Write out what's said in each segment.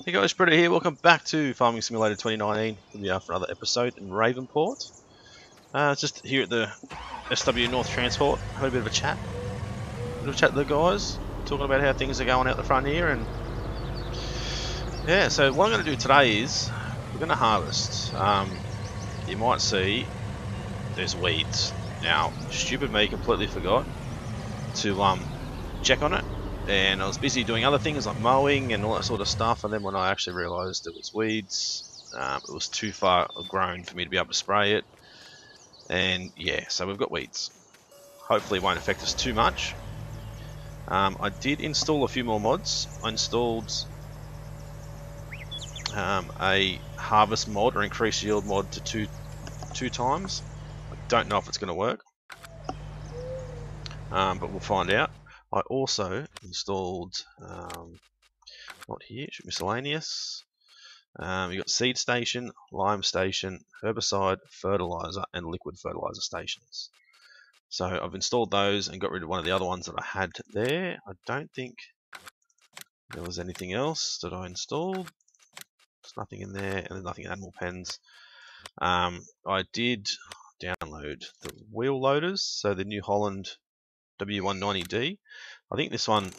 Hey guys, Predator here. Welcome back to Farming Simulator 2019. We are for another episode in Ravenport. Just here at the SW North Transport, having a bit of a chat. With the guys, talking about how things are going out the front here. And yeah, so what I'm going to do today is we're going to harvest. You might see there's weeds. Now, stupid me completely forgot to check on it. And I was busy doing other things like mowing and all that sort of stuff, and then when I actually realised it was weeds, it was too far grown for me to be able to spray it. And yeah, so we've got weeds. Hopefully it won't affect us too much. I did install a few more mods. I installed a harvest mod or increase yield mod to two times. I don't know if it's going to work, but we'll find out. I also installed not here, miscellaneous. You've got seed station, lime station, herbicide, fertilizer, and liquid fertilizer stations. So I've installed those and got rid of one of the other ones that I had there. I don't think there was anything else that I installed. There's nothing in there, and there's nothing in animal pens. I did download the wheel loaders, so the New Holland W190D. I think this one.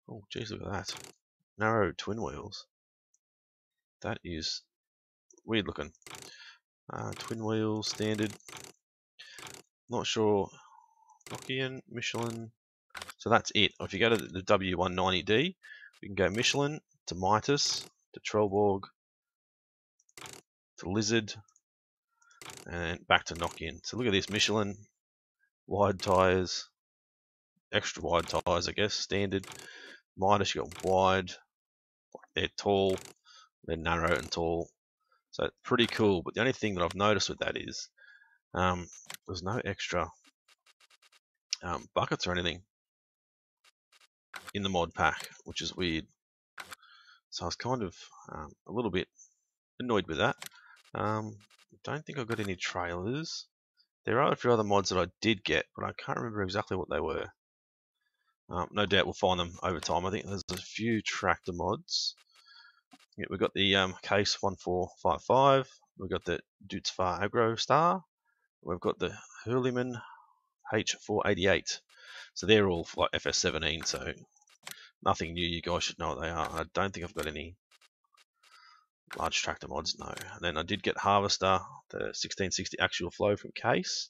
Oh, geez, look at that. Narrow twin wheels. That is weird looking. Twin wheels, standard. Not sure. Nokian, Michelin. So that's it. If you go to the W190D, you can go Michelin to Mitas to Trelleborg to Lizard and back to Nokian. So look at this: Michelin, wide tires, extra wide tires, I guess, standard. Mitas, you got wide. They're tall. They're narrow and tall. So pretty cool. But the only thing that I've noticed with that is there's no extra buckets or anything in the mod pack, which is weird. So I was kind of a little bit annoyed with that. Don't think I've got any trailers. There are a few other mods that I did get, but I can't remember exactly what they were. No doubt we'll find them over time. I think there's a few tractor mods. Yeah, we've got the Case 1455. We've got the Dutzfar Agro Star. We've got the Hurliman H488. So they're all like FS19, so nothing new. You guys should know what they are. I don't think I've got any large tractor mods, no. And then I did get Harvester, the 1660 Actual Flow from Case.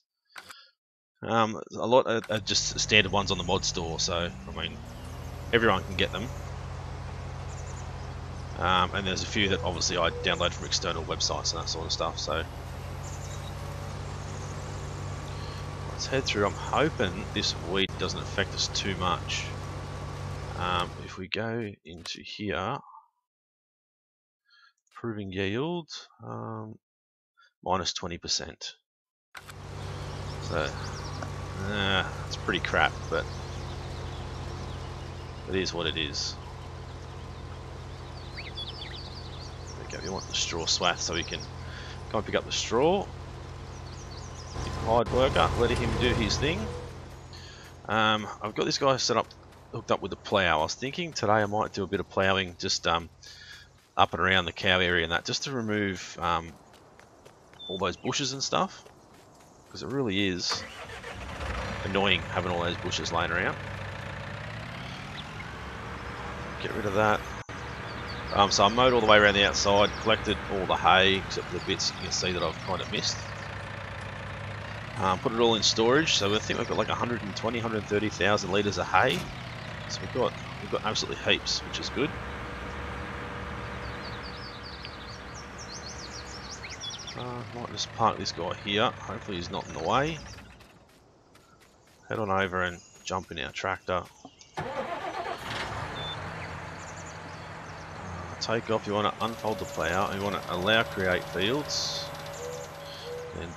A lot are just standard ones on the mod store, so I mean, everyone can get them. And there's a few that obviously I download from external websites and that sort of stuff. So let's head through. I'm hoping this weed doesn't affect us too much. If we go into here, proving yield, minus 20%. So it's pretty crap, but it is what it is. There we go. We want the straw swath so we can go and pick up the straw. Hired worker, letting him do his thing. I've got this guy set up, hooked up with the plough. I was thinking today I might do a bit of ploughing, just up and around the cow area and that, just to remove all those bushes and stuff, because it really is annoying having all those bushes laying around. Get rid of that. So I mowed all the way around the outside, collected all the hay except for the bits you can see that I've kind of missed. Put it all in storage, so I think we've got like 120, 130,000 litres of hay. So we've got absolutely heaps, which is good. Might just park this guy here. Hopefully he's not in the way. Head on over and jump in our tractor. Take off. You want to unfold the plough. You want to allow create fields, and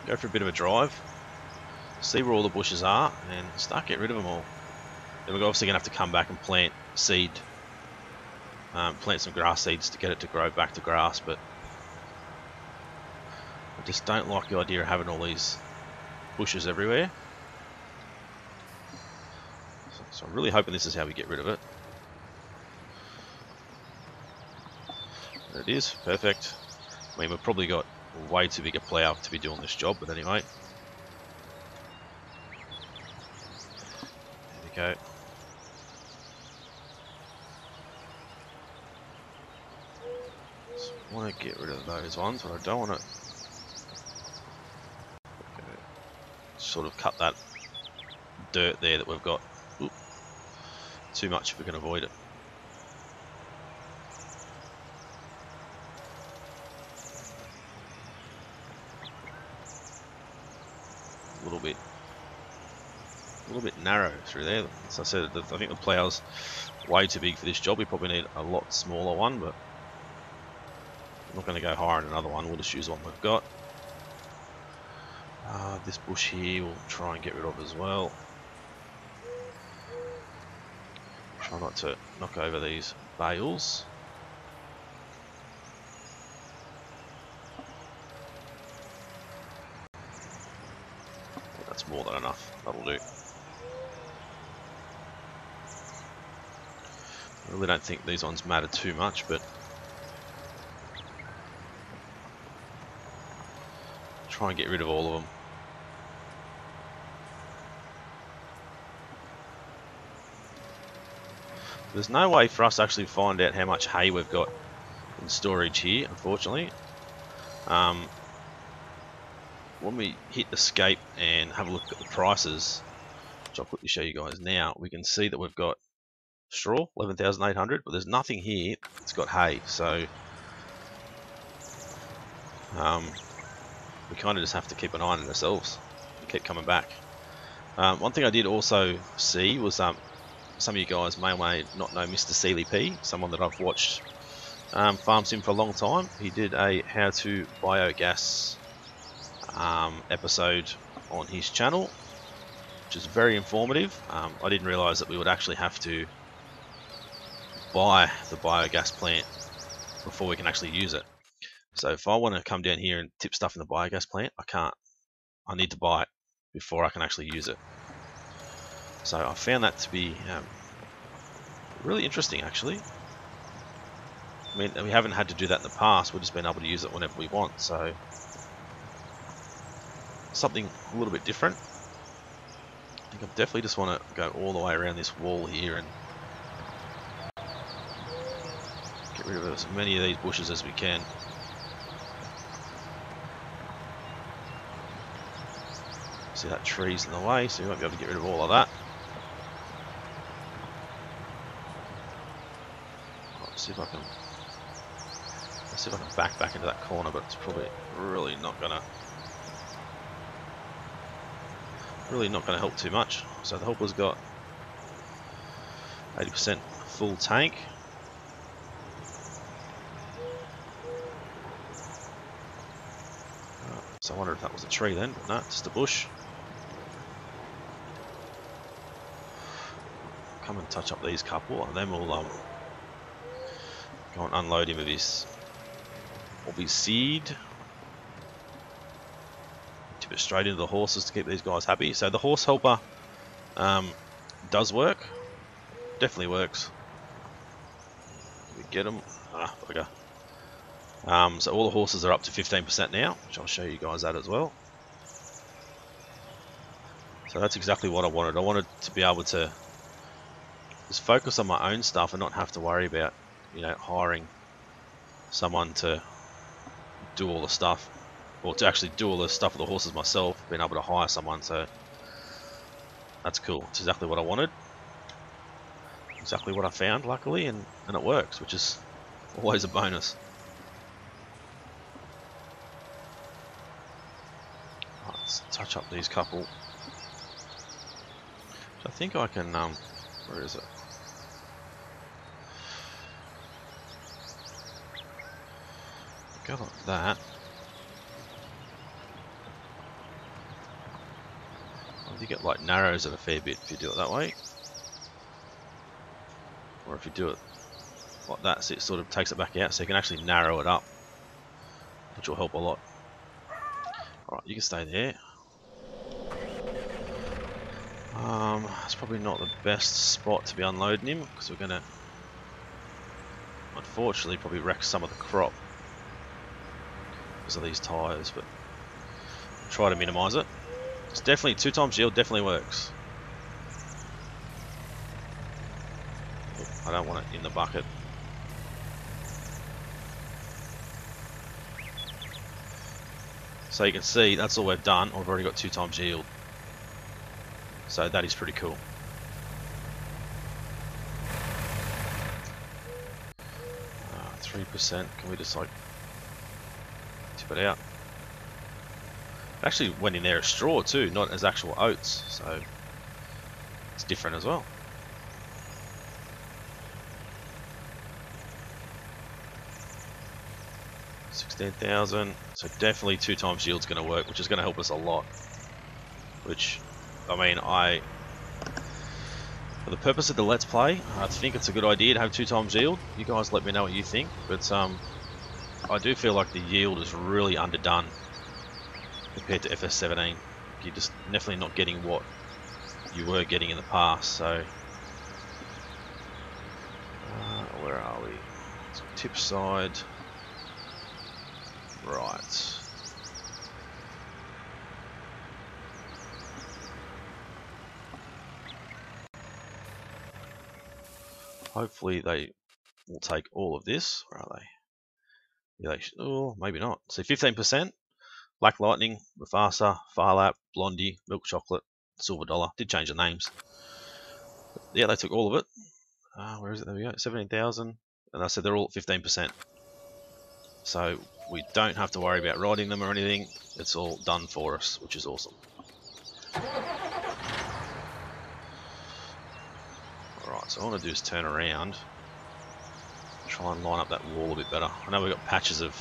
go for a bit of a drive. See where all the bushes are, and start getting rid of them all. Then we're obviously going to have to come back and plant seed, plant some grass seeds to get it to grow back to grass. But I just don't like the idea of having all these bushes everywhere. So I'm really hoping this is how we get rid of it. There it is, perfect. I mean, we've probably got way too big a plough to be doing this job, but anyway. There we go. So I want to get rid of those ones, but I don't want to sort of cut that dirt there that we've got. Oop, too much if we can avoid it. A little bit narrow through there. As I said, I think the plough's way too big for this job. We probably need a lot smaller one, but I'm not going to go hire another one. We'll just use the one we've got. This bush here we'll try and get rid of as well. Try not to knock over these bales. That's more than enough. That'll do. I really don't think these ones matter too much, but try and get rid of all of them. There's no way for us to actually find out how much hay we've got in storage here, unfortunately. When we hit escape and have a look at the prices, which I'll quickly show you guys now, we can see that we've got straw, 11,800, but there's nothing here that's got hay, so we kind of just have to keep an eye on it ourselves and keep coming back. One thing I did also see was some of you guys may or may not know Mr. Sealy P, someone that I've watched farm sim for a long time. He did a how to biogas episode on his channel, which is very informative. I didn't realize that we would actually have to buy the biogas plant before we can actually use it. So if I want to come down here and tip stuff in the biogas plant, I can't. I need to buy it before I can actually use it. So I found that to be really interesting, actually. I mean, we haven't had to do that in the past. We've just been able to use it whenever we want. So something a little bit different. I think I definitely just want to go all the way around this wall here and get rid of as many of these bushes as we can. See that tree's in the way, so we won't be able to get rid of all of that. Let's see if I can back into that corner, but it's probably really not gonna help too much. So the helper's got 80% full tank. So I wonder if that was a tree then, but no, it's just a bush. Come and touch up these couple, and then we'll go and unload him of his seed. Tip it straight into the horses to keep these guys happy. So the horse helper does work. Definitely works. We get them. Bugger. So all the horses are up to 15% now, which I'll show you guys that as well. So that's exactly what I wanted. I wanted to be able to just focus on my own stuff and not have to worry about, you know, hiring someone to do all the stuff, or to actually do all the stuff with the horses myself, being able to hire someone. So that's cool. It's exactly what I wanted. Exactly what I found, luckily, and it works, which is always a bonus. Right, let's touch up these couple. So I think I can, where is it? Go like that. You get like narrows it a fair bit if you do it that way, or if you do it like that, so it sort of takes it back out, so you can actually narrow it up, which will help a lot. Alright, you can stay there. It's probably not the best spot to be unloading him because we're going to, unfortunately, probably wreck some of the crop because of these tyres, but we'll try to minimise it. It's definitely 2 times yield, definitely works. Oop, I don't want it in the bucket. So you can see that's all we've done. I've already got 2 times yield. So that is pretty cool. Uh, 3%, can we just like tip it out? It actually went in there as straw too, not as actual oats, so it's different as well. $16,000, so definitely 2 times yield's going to work, which is going to help us a lot. Which, I mean, for the purpose of the Let's Play, I think it's a good idea to have 2 times yield. You guys let me know what you think, but I do feel like the yield is really underdone compared to FS17. You're just definitely not getting what you were getting in the past, so... where are we? So tip side. Right. Hopefully they will take all of this. Where are they? Yeah, oh, maybe not. So 15%. Black Lightning, Mufasa, Farlap, Blondie, Milk Chocolate, Silver Dollar. Did change the names. But yeah, they took all of it. Where is it? There we go. 17,000. And I said they're all at 15%. So we don't have to worry about riding them or anything. It's all done for us, which is awesome. Alright, so all I want to do is turn around. Try and line up that wall a bit better. I know we've got patches of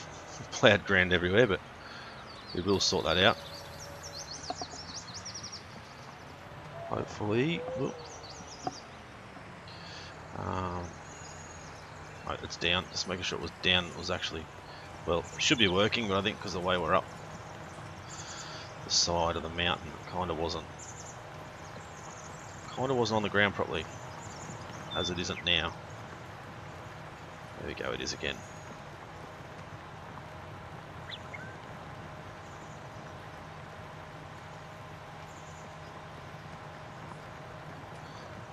ploughed ground everywhere, but we will sort that out. Hopefully. Right, it's down. Just making sure it was down. It was actually, well, it should be working, but I think because the way we're up the side of the mountain, it kind of wasn't on the ground properly, as it isn't now. There we go, it is again.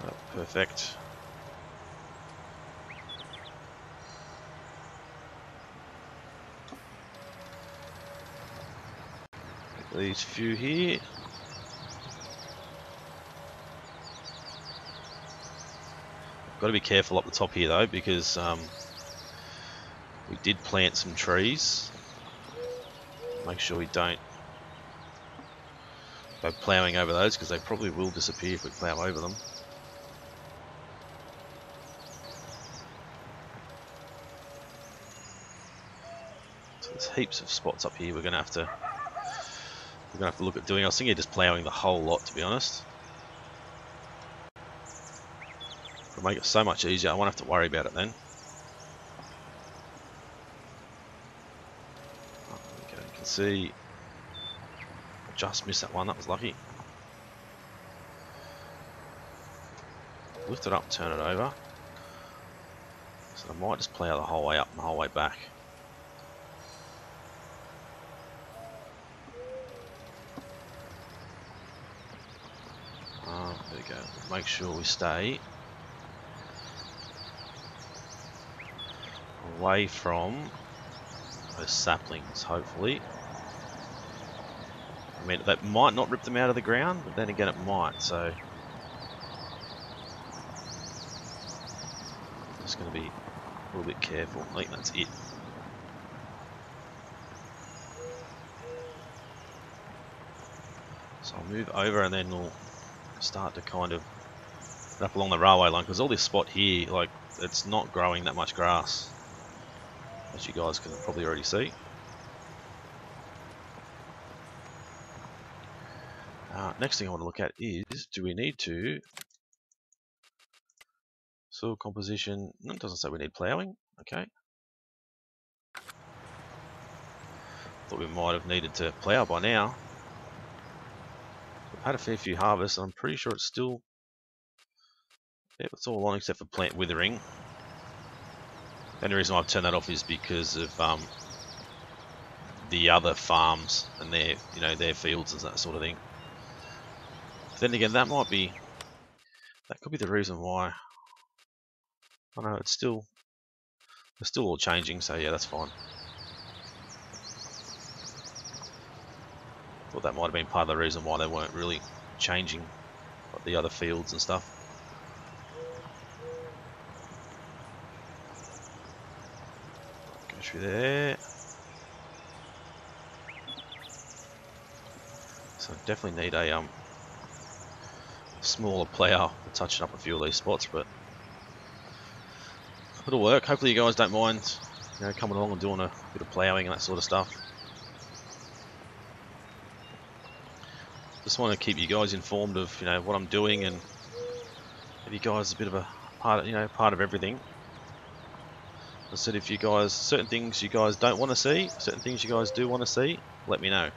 Oh, perfect. These few here. Got to be careful up the top here though, because we did plant some trees. Make sure we don't go ploughing over those, because they probably will disappear if we plough over them. So there's heaps of spots up here we're gonna have to look at doing. I was thinking of just ploughing the whole lot, to be honest. It'll make it so much easier. I won't have to worry about it then. Oh, there we go. You can see I just missed that one. That was lucky. Lift it up, turn it over. So I might just plough the whole way up and the whole way back. There we go. Make sure we stay away from those saplings, hopefully. I mean, that might not rip them out of the ground, but then again it might, so... Just going to be a little bit careful. I think that's it. So I'll move over and then we'll start to kind of get up along the railway line, because all this spot here, like, it's not growing that much grass, as you guys can probably already see. Next thing I want to look at is, do we need to... Soil composition, no, it doesn't say we need ploughing. Okay. Thought we might have needed to plough by now. had a fair few harvests, and I'm pretty sure it's still, yeah, it's all on except for plant withering. The only reason I've turned that off is because of the other farms and their, you know, their fields and that sort of thing. But then again, that could be the reason why. I know it's still all changing, so yeah, that's fine. Thought that might have been part of the reason why they weren't really changing, like the other fields and stuff. Go through there. So definitely need a smaller plough for touching up a few of these spots, but it'll work. Hopefully you guys don't mind, you know, coming along and doing a bit of ploughing and that sort of stuff. Just want to keep you guys informed of, you know, what I'm doing and give you guys a bit of a part, you know, part of everything. I said, if you guys, certain things you guys don't want to see, certain things you guys do want to see, let me know.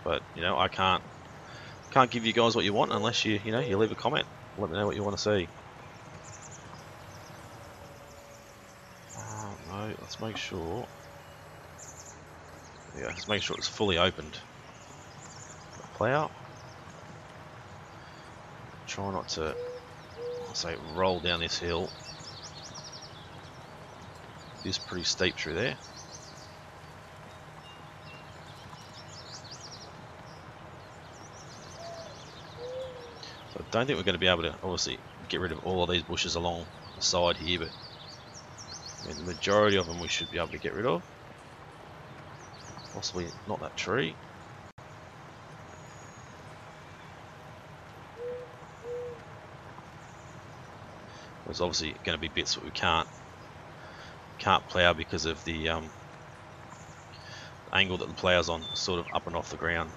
But you know, I can't give you guys what you want unless you know, you leave a comment. Let me know what you want to see. No, let's make sure. Yeah, let's make sure it's fully opened. Plough. Try not to, I'll say, roll down this hill. It is pretty steep through there. So I don't think we're going to be able to, obviously, get rid of all of these bushes along the side here, but I mean, the majority of them we should be able to get rid of. Possibly not that tree. There's obviously going to be bits that we can't plough because of the angle that the plough's on, sort of up and off the ground.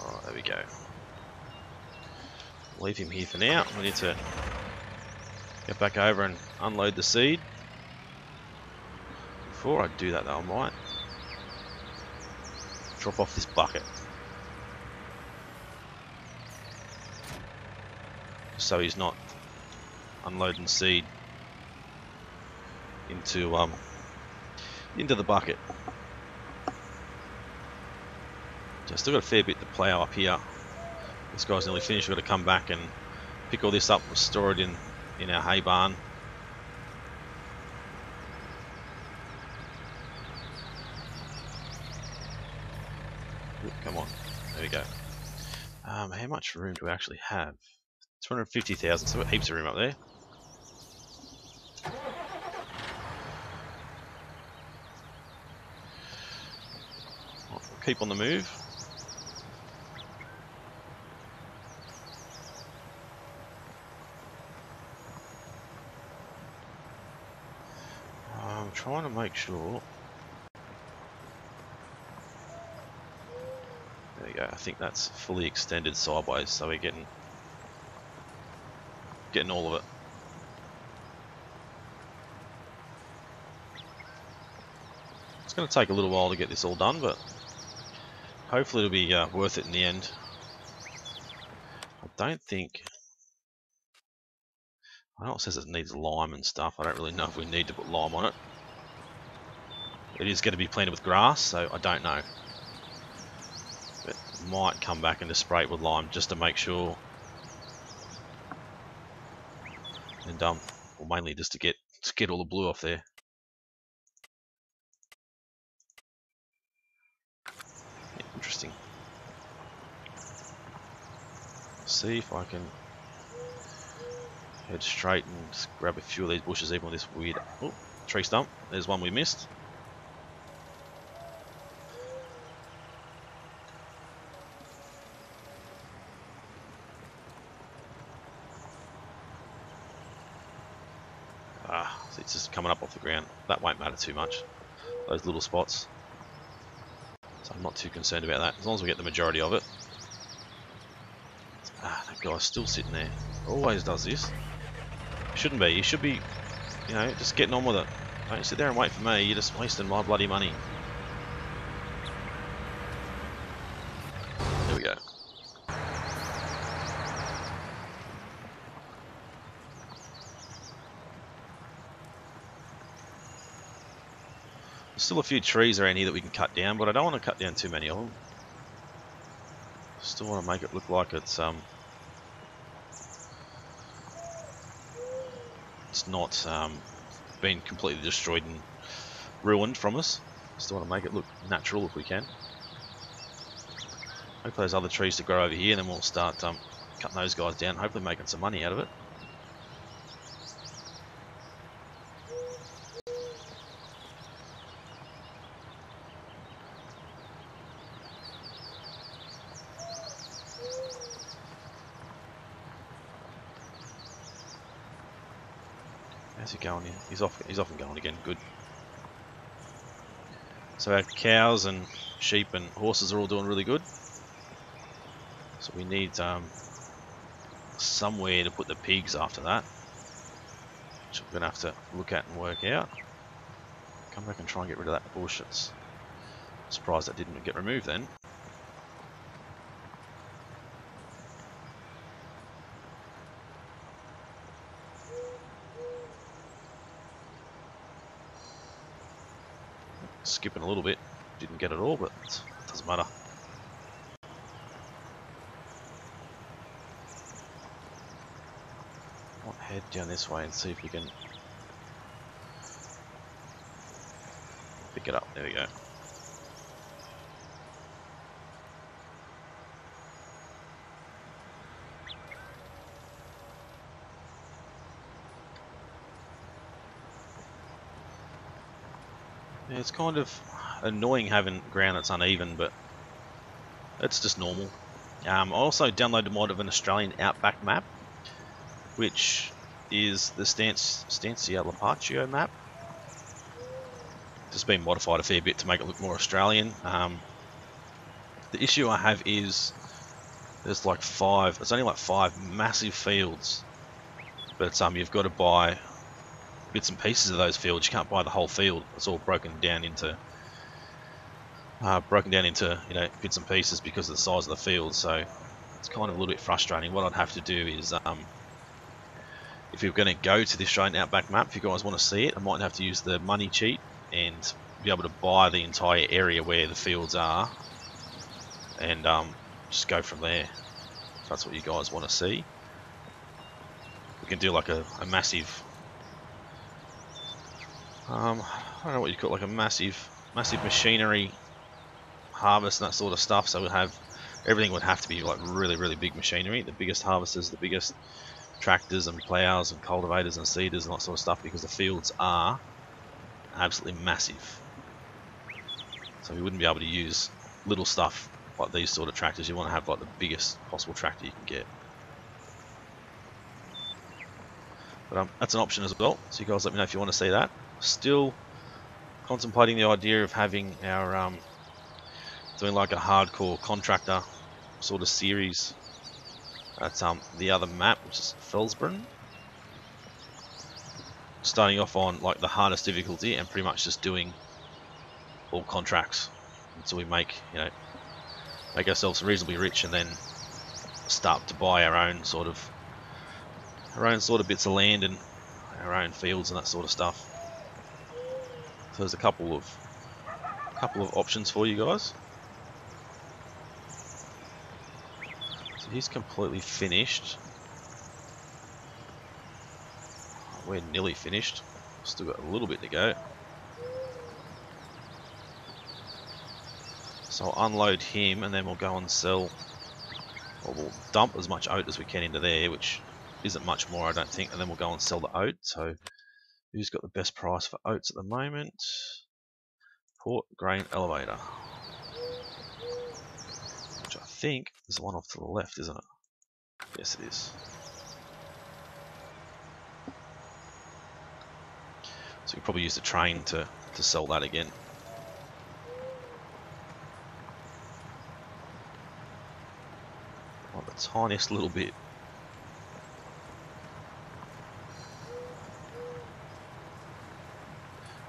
Alright, there we go. Leave him here for now. We need to get back over and unload the seed. Before I do that though, I might drop off this bucket, so he's not unloading seed into the bucket. So still got a fair bit to plough up here. This guy's nearly finished. We've got to come back and pick all this up and store it in our hay barn. Come on, there we go. How much room do we actually have? 250,000, so we've got heaps of room up there. We'll keep on the move. I'm trying to make sure. There we go. I think that's fully extended sideways, so we're getting all of it. It's going to take a little while to get this all done, but hopefully it'll be worth it in the end. I don't think. I know it says it needs lime and stuff. I don't really know if we need to put lime on it. It is going to be planted with grass, so I don't know. But might come back and just spray it with lime just to make sure. And well, mainly just to get all the blue off there. Yeah, interesting. See if I can head straight and just grab a few of these bushes, even with this weird tree stump. There's one we missed. So it's just coming up off the ground. That won't matter too much, those little spots. So I'm not too concerned about that, as long as we get the majority of it. There guy's still sitting there. Always does this. Shouldn't be. You should be, you know, just getting on with it. Don't sit there and wait for me. You're just wasting my bloody money. There we go. There's still a few trees around here that we can cut down, but I don't want to cut down too many of them. Still want to make it look like it's not been completely destroyed and ruined from us. Still want to make it look natural if we can. Hopefully there's other trees to grow over here, and then we'll start cutting those guys down, hopefully making some money out of it. How's he going here? He's off and going again, good. So our cows and sheep and horses are all doing really good. So we need somewhere to put the pigs after that, which we're going to have to look at and work out. Come back and try and get rid of that bush. It's surprised that didn't get removed then. Skipping a little bit, didn't get it all, but it doesn't matter. I'll head down this way and see if we can pick it up. There we go. Yeah, it's kind of annoying having ground that's uneven, but it's just normal. I also downloaded a mod of an Australian outback map, which is the Estancia Lapaccio map. Just been modified a fair bit to make it look more Australian. The issue I have is there's like it's only like 5 massive fields, but you've got to buy bits and pieces of those fields. You can't buy the whole field. It's all broken down into you know, bits and pieces because of the size of the field. So it's kind of a little bit frustrating. What I'd have to do is if you're going to go to the Australian Outback map, if you guys want to see it, I might have to use the money cheat and be able to buy the entire area where the fields are, and just go from there. If that's what you guys want to see, we can do like a massive, I don't know what you call it, like a massive machinery harvest and that sort of stuff. So everything would have to be like really big machinery, the biggest harvesters, the biggest tractors and plows and cultivators and seeders and that sort of stuff, because the fields are absolutely massive. So we wouldn't be able to use little stuff like these sort of tractors. You want to have like the biggest possible tractor you can get. But that's an option as well, so you guys let me know if you want to see that. Still contemplating the idea of having our doing like a hardcore contractor sort of series. That's the other map, which is Felsbrunn. Starting off on like the hardest difficulty and pretty much just doing all contracts until we make ourselves reasonably rich, and then start to buy our own sort of bits of land and our own fields and that sort of stuff. So there's a couple of options for you guys. So he's completely finished. We're nearly finished. Still got a little bit to go. So I'll unload him and then we'll go and sell, or we'll dump as much oat as we can into there, which isn't much more I don't think, and then we'll go and sell the oat. So who's got the best price for oats at the moment? Port Grain Elevator, which I think is the one off to the left, isn't it? Yes, it is. So you can probably use the train to sell that again. Like the tiniest little bit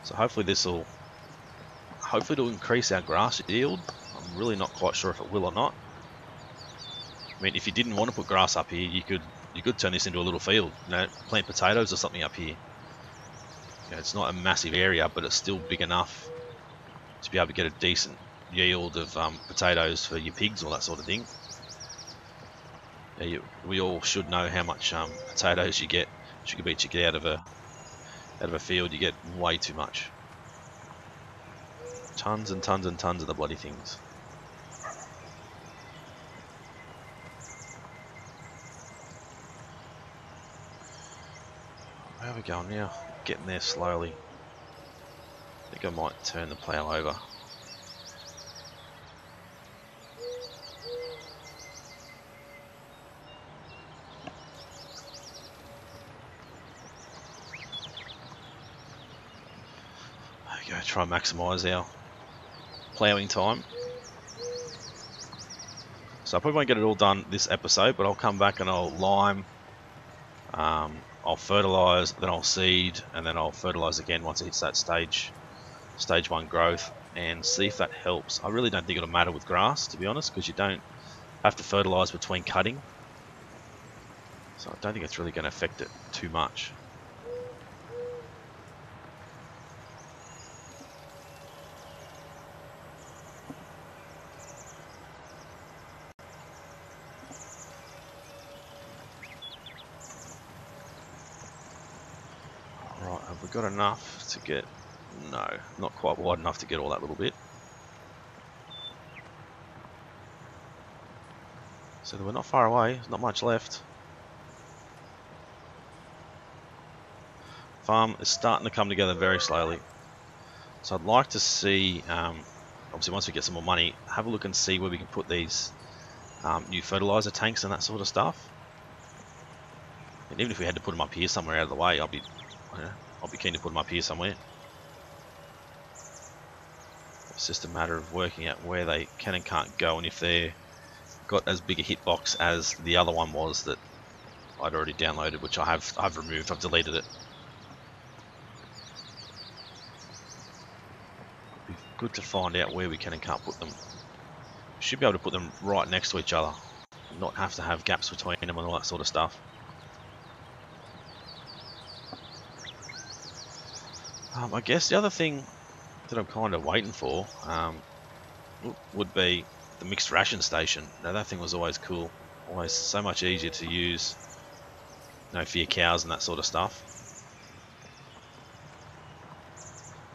So hopefully it'll increase our grass yield. I'm really not quite sure if it will or not. I mean, if you didn't want to put grass up here, you could turn this into a little field. You know, plant potatoes or something up here. You know, it's not a massive area, but it's still big enough to be able to get a decent yield of potatoes for your pigs, or that sort of thing. Yeah, we all should know how much potatoes you get, sugar beets you get out of a field. You get way too much. Tons and tons and tons of the bloody things. Where are we going now? Getting there slowly. I think I might turn the plough over. There we go, try and maximise our ploughing time. So I probably won't get it all done this episode, but I'll come back and I'll lime, I'll fertilise, then I'll seed, and then I'll fertilise again once it hits that stage 1 growth, and see if that helps. I really don't think it'll matter with grass, to be honest, because you don't have to fertilise between cutting. So I don't think it's really going to affect it too much. Right, have we got enough to get... No, not quite wide enough to get all that little bit. So we're not far away, there's not much left. Farm is starting to come together very slowly. So I'd like to see, obviously once we get some more money, have a look and see where we can put these new fertilizer tanks and that sort of stuff. And even if we had to put them up here somewhere out of the way, I'll be keen to put them up here somewhere. It's just a matter of working out where they can and can't go, and if they're got as big a hitbox as the other one was that I'd already downloaded, which I've removed, I've deleted it. It'd be good to find out where we can and can't put them. We should be able to put them right next to each other, not have to have gaps between them and all that sort of stuff. I guess the other thing that I'm kind of waiting for would be the mixed ration station. Now that thing was always cool, always so much easier to use, you know, for your cows and that sort of stuff.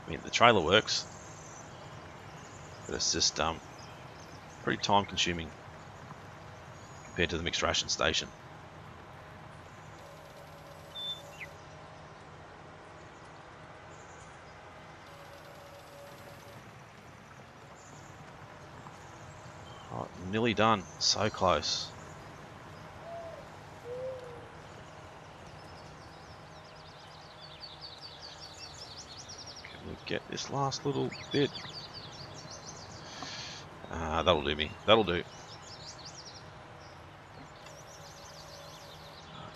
I mean, the trailer works, but it's just pretty time consuming compared to the mixed ration station. Right, nearly done, so close. Can we get this last little bit? That'll do me, that'll do. Can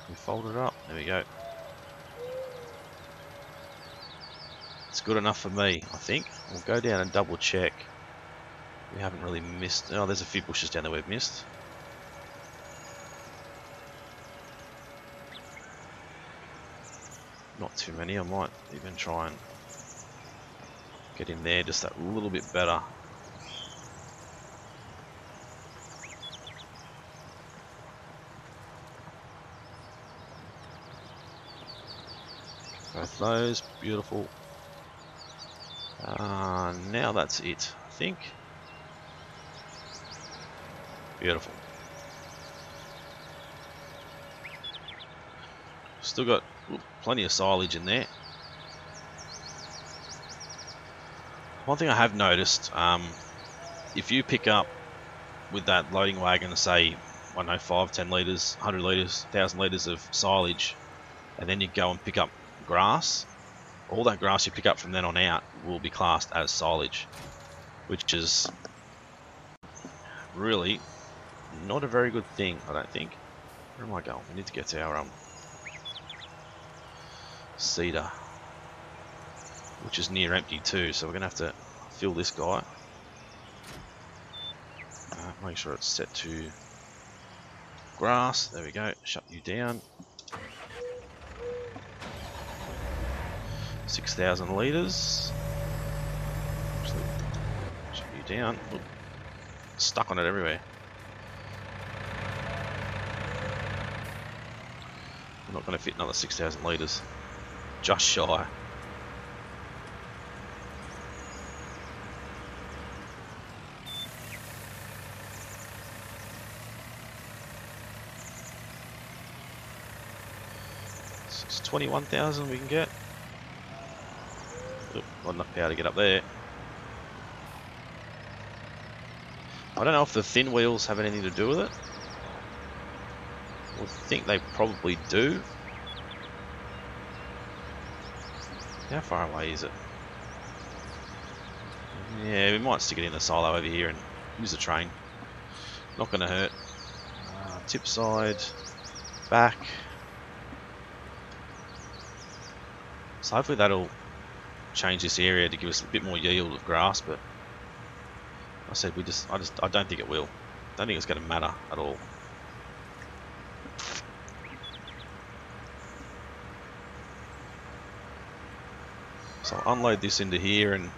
we fold it up? There we go. It's good enough for me, I think. We'll go down and double check. We haven't really missed... Oh, there's a few bushes down there we've missed. Not too many. I might even try and get in there just that little bit better. Both those, beautiful. Now that's it, I think. Beautiful. Still got plenty of silage in there. One thing I have noticed, if you pick up with that loading wagon, say, I don't know, 5, 10 litres, 100 litres, 1,000 litres of silage, and then you go and pick up grass, all that grass you pick up from then on out will be classed as silage, which is really not a very good thing, I don't think. Where am I going? We need to get to our cedar. which is near empty too, so we're going to have to fill this guy. Make sure it's set to grass. There we go. Shut you down. 6,000 litres. Actually, shut you down. Look, stuck on it everywhere. I'm not going to fit another 6,000 litres. Just shy. It's 21,000 we can get. Oop, not enough power to get up there. I don't know if the thin wheels have anything to do with it. I think they probably do. How far away is it? Yeah, we might stick it in the silo over here and use the train. Not going to hurt. Tip side, back. So hopefully that'll change this area to give us a bit more yield of grass, but I said I don't think it will. I don't think it's going to matter at all. So I'll unload this into here, and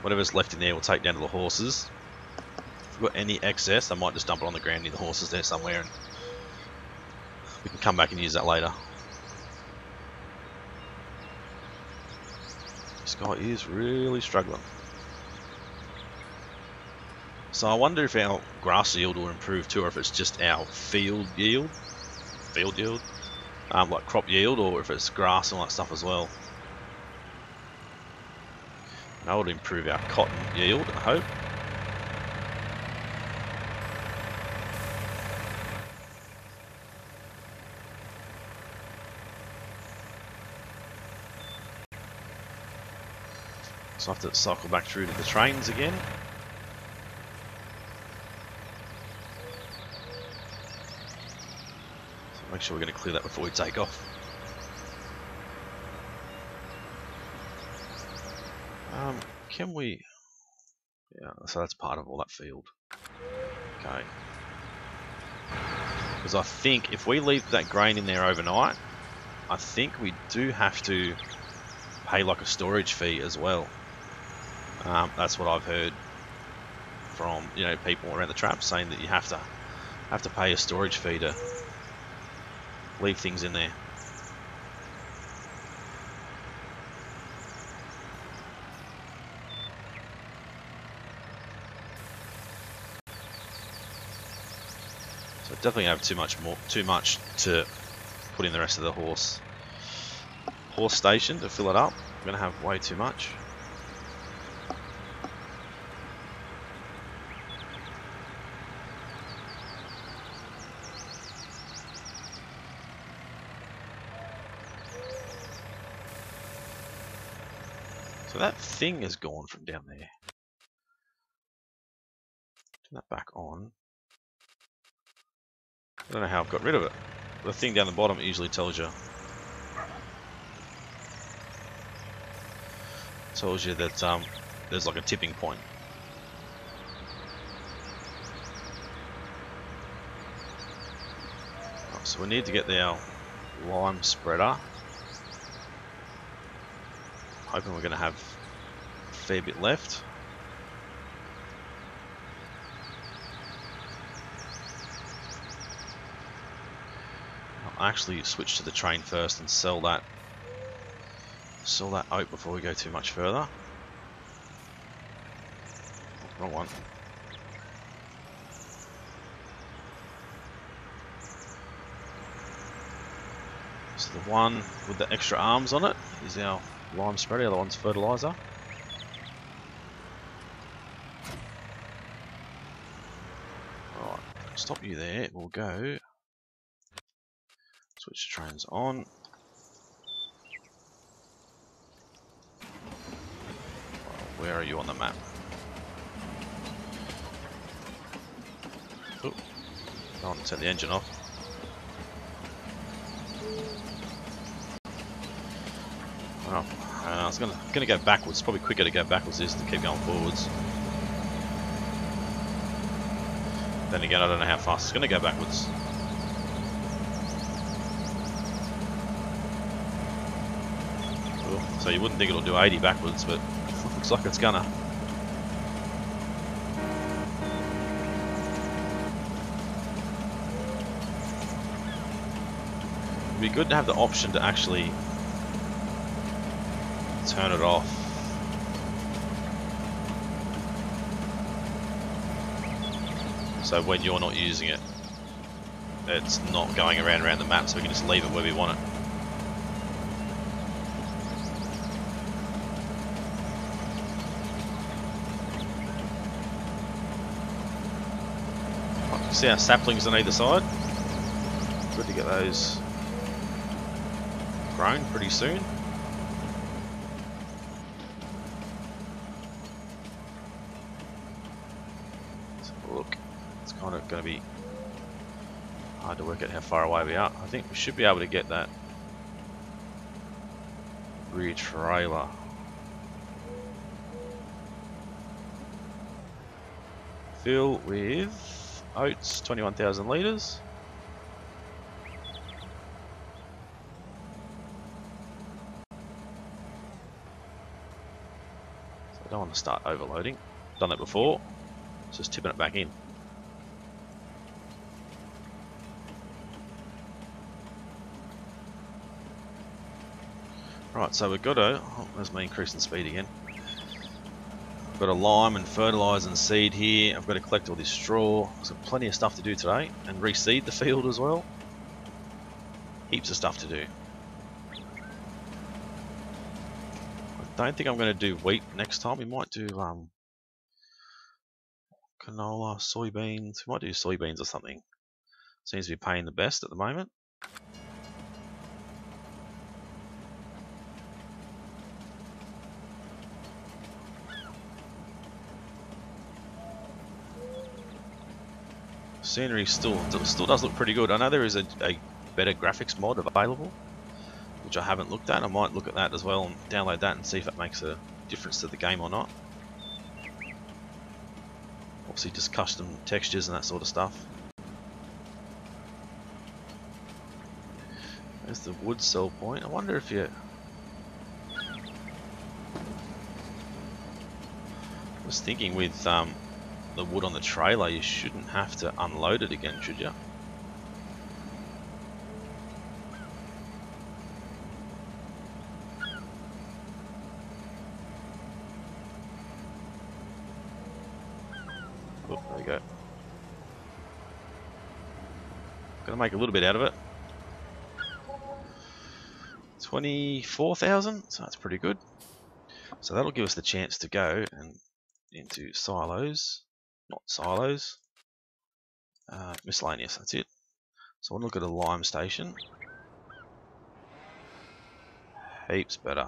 whatever's left in there we'll take down to the horses. If we've got any excess, I might just dump it on the ground near the horses there somewhere, and we can come back and use that later. This guy is really struggling. So I wonder if our grass yield will improve too, or if it's just our field yield, like crop yield, or if it's grass and all that stuff as well. And that would improve our cotton yield, I hope. So I have to cycle back through to the trains again. So make sure we're going to clear that before we take off. Can we... Yeah, so that's part of all that field. Okay. Because I think if we leave that grain in there overnight, I think we do have to pay like a storage fee as well. That's what I've heard from people around the traps, saying that you have to pay a storage fee to leave things in there. So definitely have too much to put in the rest of the horse station to fill it up. I'm gonna have way too much. So that thing is gone from down there. Turn that back on. I don't know how I've got rid of it. The thing down the bottom usually tells you. Tells you that there's like a tipping point. Right, so we need to get our lime spreader. Hoping we're going to have a fair bit left. I'll actually switch to the train first and sell that oat before we go too much further. Oh, wrong one. So the one with the extra arms on it is our lime spreader, the other one's fertilizer. Alright, stop you there, we'll go. Switch the trains on. Where are you on the map? Oh, I want to turn the engine off. Well, It's gonna go backwards. Probably quicker to go backwards this to keep going forwards. Then again, I don't know how fast it's gonna go backwards. So you wouldn't think it'll do 80 backwards, but looks like it's gonna. It'd be good to have the option to actually turn it off. So when you're not using it, it's not going around the map, so we can just leave it where we want it. See our saplings on either side. Good to get those grown pretty soon. Let's have a look. It's kind of going to be hard to work out how far away we are. I think we should be able to get that rear trailer. Fill with oats, 21,000 litres. So I don't want to start overloading. Done that before. Just tipping it back in. Right, so we've got a... Oh, there's my increase in speed again. I've got a lime and fertiliser and seed here. I've got to collect all this straw. There's got plenty of stuff to do today. And reseed the field as well. Heaps of stuff to do. I don't think I'm going to do wheat next time. We might do canola, soybeans. We might do soybeans or something. Seems to be paying the best at the moment. Scenery still does look pretty good. I know there is a better graphics mod available, which I haven't looked at. I might look at that as well and download that and see if it makes a difference to the game or not. Obviously just custom textures and that sort of stuff. There's the wood sell point. I wonder if you... I was thinking with the wood on the trailer, you shouldn't have to unload it again, should you? Oh, there we go. Gonna make a little bit out of it. 24,000, so that's pretty good. So that'll give us the chance to go and into silos, not silos, miscellaneous, that's it. So I want to look at a lime station. Heaps better.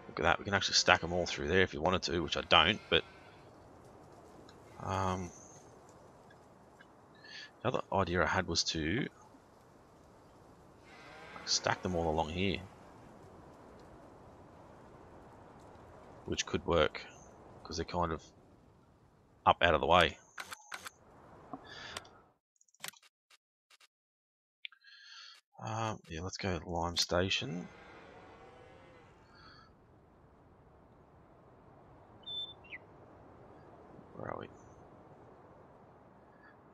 Look at that, we can actually stack them all through there if you wanted to, which I don't, but the other idea I had was to stack them all along here, which could work because they're kind of up out of the way. Yeah, let's go lime station. Where are we?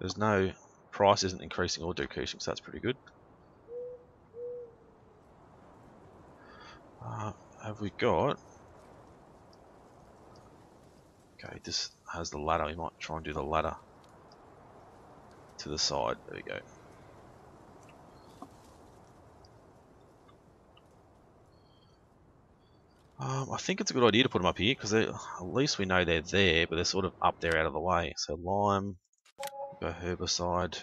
There's no price isn't increasing or decreasing, so that's pretty good. Have we got... Okay, this has the ladder. We might try and do the ladder to the side. There we go. I think it's a good idea to put them up here because at least we know they're there, but they're sort of up there out of the way. So lime, go herbicide.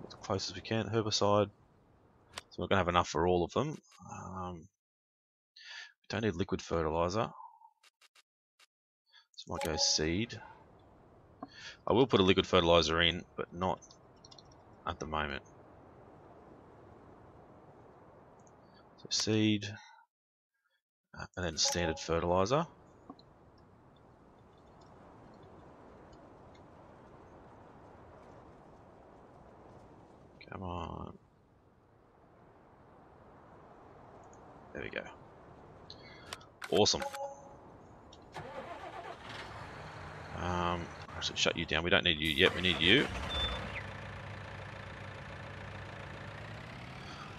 As close as we can, herbicide. So we're going to have enough for all of them. We don't need liquid fertilizer. So might go seed. I will put a liquid fertilizer in, but not at the moment. So seed, and then standard fertilizer. Come on. There we go. Awesome. Actually, shut you down. We don't need you yet. We need you.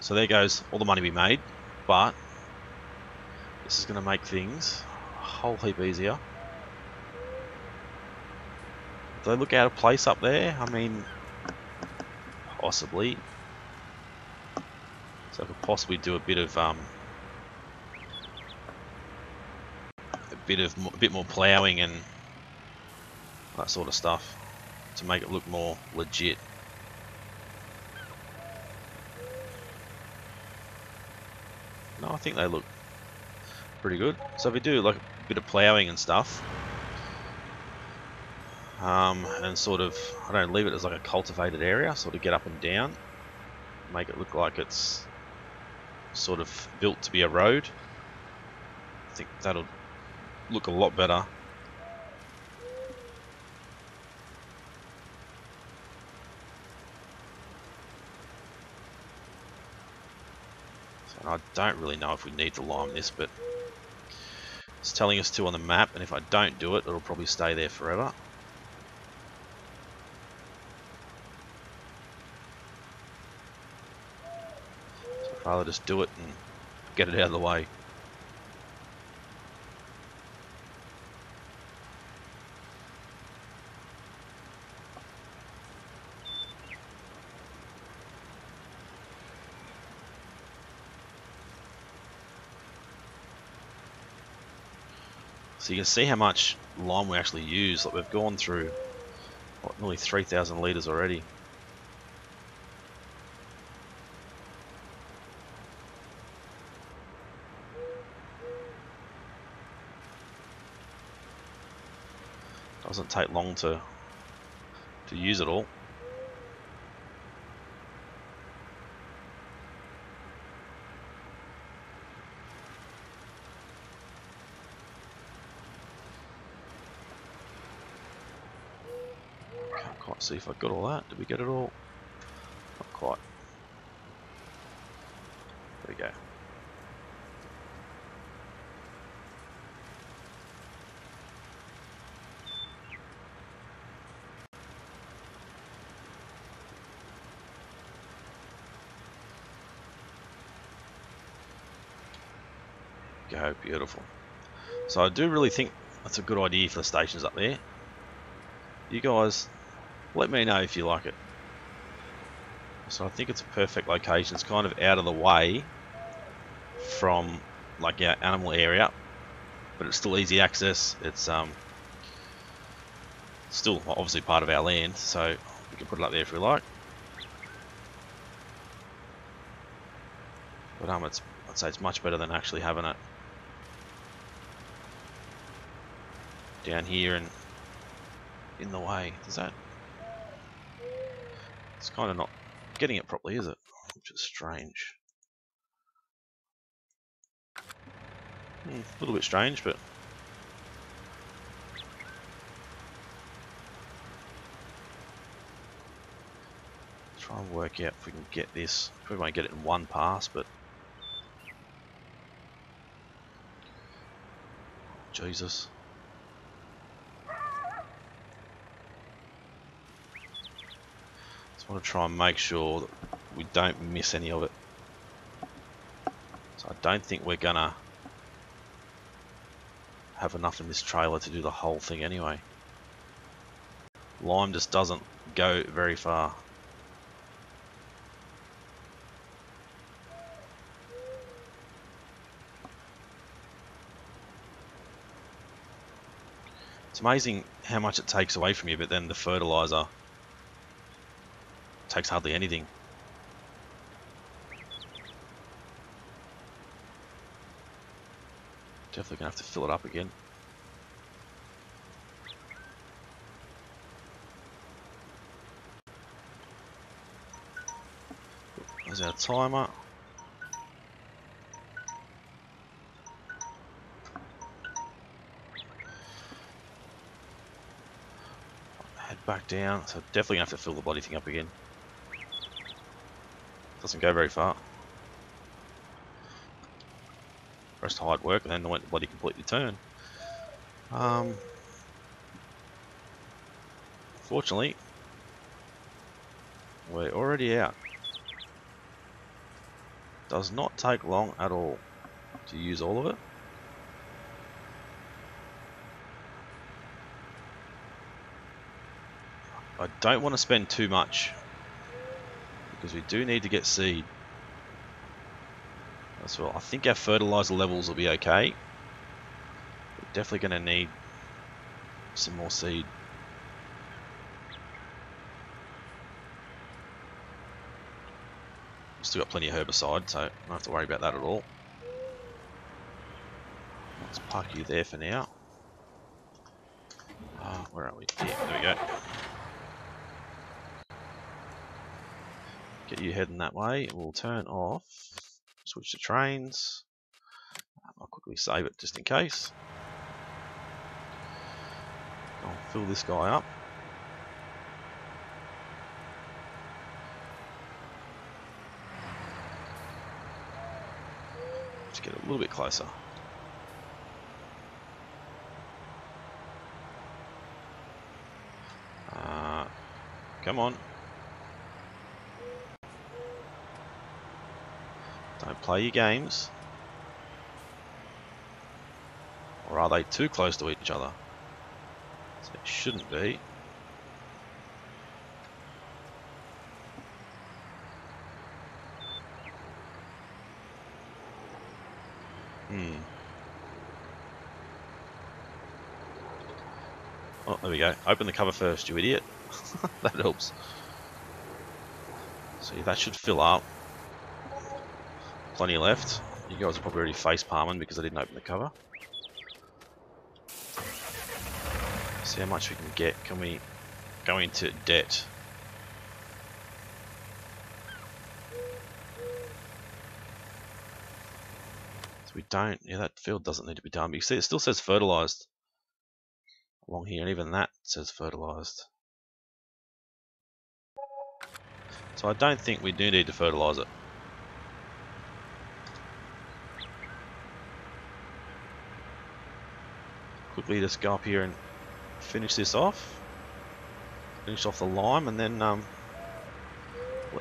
So there goes all the money we made, but this is going to make things a whole heap easier. Do they look out of place up there? I mean, possibly. So I could possibly do a bit more ploughing and that sort of stuff to make it look more legit. No, I think they look pretty good. So if we do like a bit of ploughing and stuff, and sort of, I don't leave it as like a cultivated area, sort of get up and down, make it look like it's sort of built to be a road. I think that'll look a lot better. So I don't really know if we need to lime this, but it's telling us to on the map, and if I don't do it, it'll probably stay there forever. So I'd rather just do it and get it out of the way. So you can see how much lime we actually use. Like we've gone through what, nearly 3,000 litres already. Doesn't take long to use it all. Can't quite see if I got all that. Did we get it all? Not quite. There we go. Go, beautiful. So I do really think that's a good idea for the stations up there. You guys, let me know if you like it. So I think it's a perfect location. It's kind of out of the way from like our animal area, but it's still easy access. It's still obviously part of our land, so we can put it up there if we like. But I'd say it's much better than actually having it down here and in the way. Does that? It's kind of not getting it properly, is it? Which is strange. A little bit strange, but try and work out if we can get this. We won't get it in one pass, but Jesus. Just want to try and make sure that we don't miss any of it. So I don't think we're gonna have enough in this trailer to do the whole thing anyway. Lime just doesn't go very far. It's amazing how much it takes away from you, but then the fertilizer takes hardly anything. Definitely gonna have to fill it up again. There's our timer. Head back down, so definitely have to fill the bloody thing up again. Doesn't go very far. Press hide work and then let the bloody completely turn. Fortunately, we're already out. Does not take long at all to use all of it. I don't want to spend too much because we do need to get seed as well. I think our fertilizer levels will be okay. We're definitely going to need some more seed. We've still got plenty of herbicide, so I don't have to worry about that at all. Let's park you there for now. Where are we? Yeah, there we go. Get you heading that way. We'll turn off, switch to trains. I'll quickly save it just in case. I'll fill this guy up. Just get a little bit closer. Come on. Don't play your games. Or are they too close to each other? So it shouldn't be. Oh, there we go. Open the cover first, you idiot. That helps. See, that should fill up. Plenty left. You guys are probably already face palming because I didn't open the cover. See how much we can get. Can we go into debt? So we don't. Yeah, that field doesn't need to be done. But you see, it still says fertilized along here, and even that says fertilized. So I don't think we do need to fertilize it. Quickly just go up here and finish this off. Finish off the lime and then we'll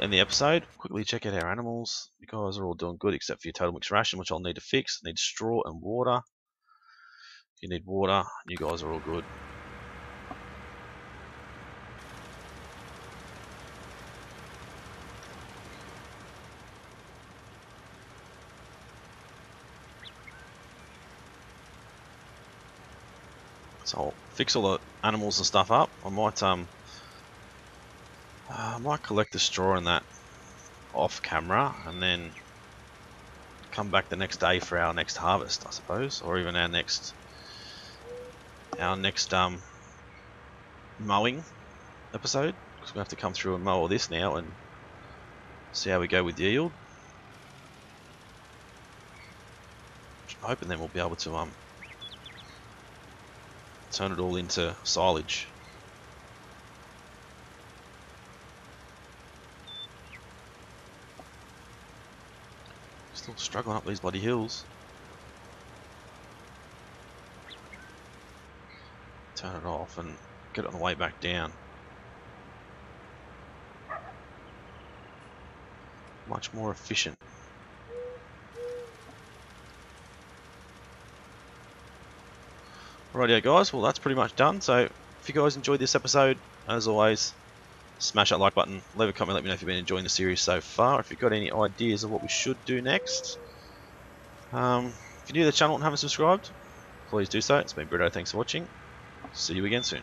end the episode. Quickly check out our animals. You guys are all doing good except for your total mixed ration, which I'll need to fix. I need straw and water. If you need water, you guys are all good. So I'll fix all the animals and stuff up. I might collect the straw and that off camera and then come back the next day for our next harvest, I suppose, or even our next mowing episode, because we have to come through and mow all this now and see how we go with yield. I'm hoping then we'll be able to turn it all into silage. Still struggling up these bloody hills. Turn it off and get it on the way back down. Much more efficient. Rightio guys, well that's pretty much done. So if you guys enjoyed this episode, as always, smash that like button, leave a comment, let me know if you've been enjoying the series so far. If you've got any ideas of what we should do next. If you're new to the channel and haven't subscribed, please do so. It's been Brito, thanks for watching. See you again soon.